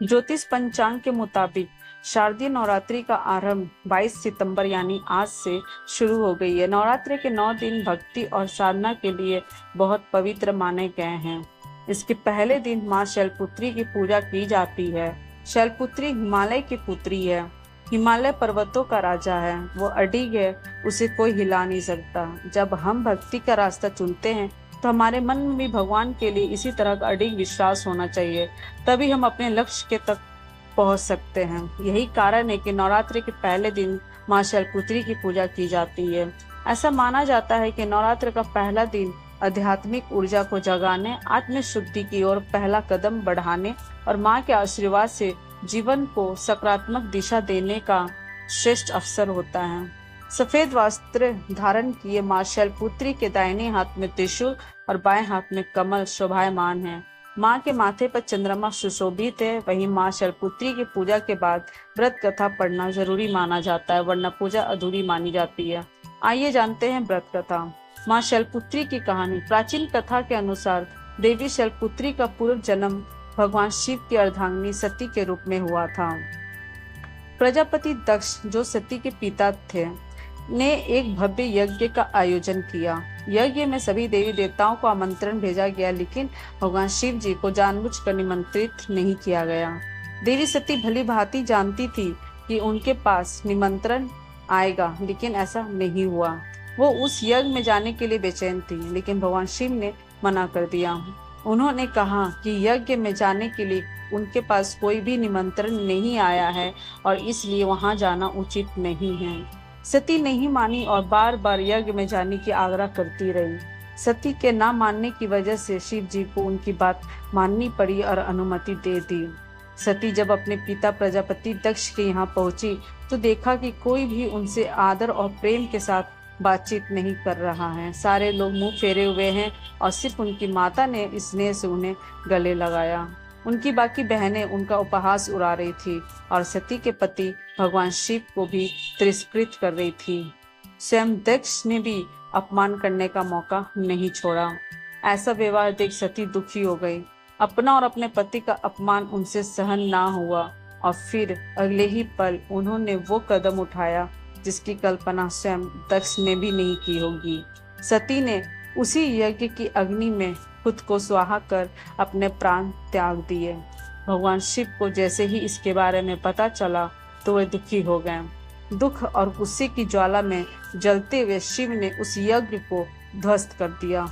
ज्योतिष पंचांग के मुताबिक शारदीय नवरात्रि का आरंभ 22 सितंबर यानी आज से शुरू हो गई है। नवरात्रि के 9 दिन भक्ति और साधना के लिए बहुत पवित्र माने गए हैं। इसके पहले दिन मां शैलपुत्री की पूजा की जाती है। शैलपुत्री हिमालय की पुत्री है। हिमालय पर्वतों का राजा है। वो अडिग है, उसे कोई हिला नहीं सकता। जब हम भक्ति का रास्ता चुनते हैं तो हमारे मन में भी भगवान के लिए इसी तरह का अडिग विश्वास होना चाहिए, तभी हम अपने लक्ष्य के तक पहुंच सकते हैं। यही कारण है कि नवरात्रि के पहले दिन मां शैलपुत्री की पूजा की जाती है। ऐसा माना जाता है कि नवरात्र का पहला दिन आध्यात्मिक ऊर्जा को जगाने, आत्म शुद्धि की ओर पहला कदम बढ़ाने और मां के आशीर्वाद से जीवन को सकारात्मक दिशा देने का श्रेष्ठ अवसर होता है। सफेद वस्त्र धारण किए मां शैलपुत्री के दाहिने हाथ में त्रिशूल और बाएं हाथ में कमल शोभायमान है। मां के माथे पर चंद्रमा सुशोभित है। वहीं मां शैलपुत्री की पूजा के बाद व्रत कथा पढ़ना जरूरी माना जाता है, वरना पूजा अधूरी मानी जाती है। आइए जानते हैं व्रत कथा। मां शैलपुत्री की कहानी। प्राचीन कथा के अनुसार देवी शैलपुत्री का पूर्व जन्म भगवान शिव की अर्धांगिनी सती के रूप में हुआ था। प्रजापति दक्ष, जो सती के पिता थे, ने एक भव्य यज्ञ का आयोजन किया। यज्ञ में सभी देवी देवताओं को आमंत्रण भेजा गया, लेकिन भगवान शिव जी को जानबूझकर निमंत्रित नहीं किया गया। देवी सती भली भांति जानती थी कि उनके पास निमंत्रण आएगा, लेकिन ऐसा नहीं हुआ। वो उस यज्ञ में जाने के लिए बेचैन थी, लेकिन भगवान शिव ने मना कर दिया। उन्होंने कहा कि यज्ञ में जाने के लिए उनके पास कोई भी निमंत्रण नहीं आया है और इसलिए वहां जाना उचित नहीं है। सती नहीं मानी और बार बार यज्ञ में जाने की आग्रह करती रही। सती के ना मानने की वजह से शिव जी को उनकी बात माननी पड़ी और अनुमति दे दी। सती जब अपने पिता प्रजापति दक्ष के यहाँ पहुंची तो देखा कि कोई भी उनसे आदर और प्रेम के साथ बातचीत नहीं कर रहा है। सारे लोग मुंह फेरे हुए हैं और सिर्फ उनकी माता ने स्नेह से उन्हें गले लगाया। उनकी बाकी बहनें उनका उपहास उड़ा रही थी और सती के पति भगवान शिव को भी तिरस्कृत कर रही थी। स्वयं दक्ष ने भी अपमान करने का मौका नहीं छोड़ा। ऐसा व्यवहार देख सती दुखी हो गई। अपना और अपने पति का अपमान उनसे सहन ना हुआ और फिर अगले ही पल उन्होंने वो कदम उठाया जिसकी कल्पना स्वयं दक्ष ने भी नहीं की होगी। सती ने उसी यज्ञ की अग्नि में खुद को स्वाहा कर अपने प्राण त्याग दिए। भगवान शिव को जैसे ही इसके बारे में पता चला तो वे दुखी हो गए। दुख और गुस्से की ज्वाला में जलते हुए शिव ने उस यज्ञ को ध्वस्त कर दिया।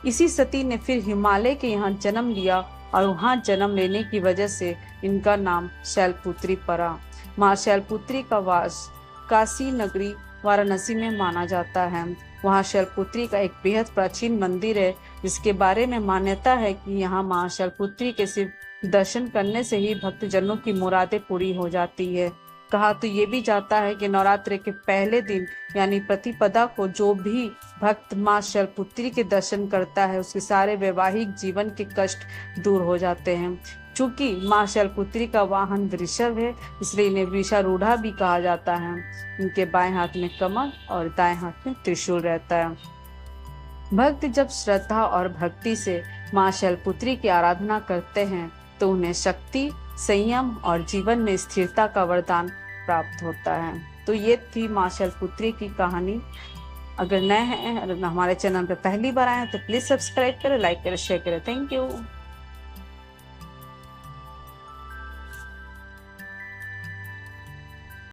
इसी सती ने फिर हिमालय के यहाँ जन्म लिया और वहाँ जन्म लेने की वजह से इनका नाम शैलपुत्री पड़ा। माँ शैलपुत्री का वास काशी नगरी वाराणसी में माना जाता है। वहाँ शैलपुत्री का एक बेहद प्राचीन मंदिर है, जिसके बारे में मान्यता है कि यहाँ माँ शैलपुत्री के सिर्फ दर्शन करने से ही भक्तजनों की मुरादें पूरी हो जाती है। कहा तो ये भी जाता है कि नवरात्रि के पहले दिन यानी प्रतिपदा को जो भी भक्त माँ शैलपुत्री के दर्शन करता है उसके सारे वैवाहिक जीवन के कष्ट दूर हो जाते हैं। चूंकि माँ शैलपुत्री का वाहन वृषभ है, इसलिए इन्हें वृषारूढ़ा भी कहा जाता है। इनके बाएं हाथ में कमल और दाएं हाथ में त्रिशूल रहता है। भक्त जब श्रद्धा और भक्ति से माँ शैलपुत्री की आराधना करते हैं तो उन्हें शक्ति, संयम और जीवन में स्थिरता का वरदान प्राप्त होता है। तो ये थी माँ शैलपुत्री की कहानी। अगर नए हैं और हमारे चैनल पर पहली बार आए हैं तो प्लीज सब्सक्राइब करें, लाइक करें, शेयर करें। Thank you.